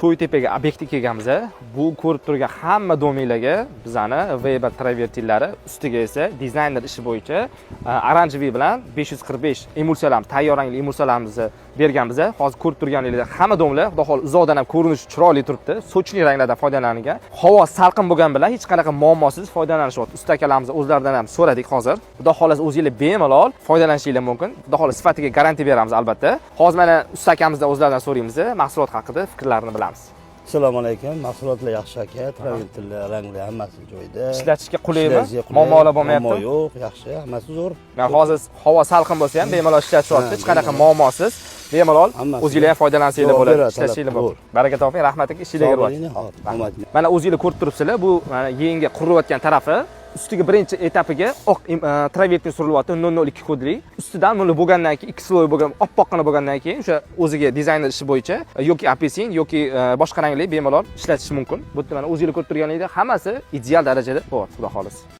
To'ytepaga obyektga kelganmiz. Bu ko'rib turgan hamma domalarga bizani Weber travertillari, ustiga esa dizayner ishi bo'yicha oranjeviy bilan 545 emulsiyalarimiz, tayyor rangli emulsiyalarimizni berganmiz. Hozir ko'rib turganingizdek hamma domlar, xudo xohlasa uzoqdan ham ko'rinishi chiroyli turibdi. Sochli ranglardan foydalanilgan. Havo salqin bo'lgan bilan hech qanaqa muammosiz foydalanishyapti. Usta akalarimiz o'zlaridan ham so'radik hozir. Xudo xohlasa o'zingizlar bemalol foydalanishingiz mumkin. Xudo xohlasa sifatiga garantiya beramiz albatta. Hozir mana usta akamizdan o'zlaridan so'raymiz, mahsulot haqida fikrlarini bilamiz. Assalomu alaykum. Mahsulotlar yaxshi aka, travertiller rangli hammasi joyida. Ishlatishga qulaymi? Muammolar bo'lmayapti? Muammo yo'q, yaxshi, hammasi zo'r. Men hozir havo salqin bo'lsa ham bemalol ishlatishyapti. Hech qanaqa muammosiz. Bemalol o'zingizlar ham foydalansanglar bo'ladi, ishlasanglar bo'ladi. Baraka toping, rahmat aka, ishingizga rivoj. Mana o'zingizlar ko'rib turibsizlar, bu mana yengga qurilayotgan tarafi. Ustiga birinchi etapiga oq travertin surilyapti 002 kodli. Ustidan buni bo'lgandan keyin 2 sloy bo'lgan, oppoqqina bo'lgandan keyin o'sha o'ziga dizayner ishi bo'yicha yoki apelsin yoki boshqa rangli bemalol ishlatish mumkin. Bu yerda mana o'zingizlar ko'rib turganingizdek hammasi ideal darajada bor, xudo xohlasa.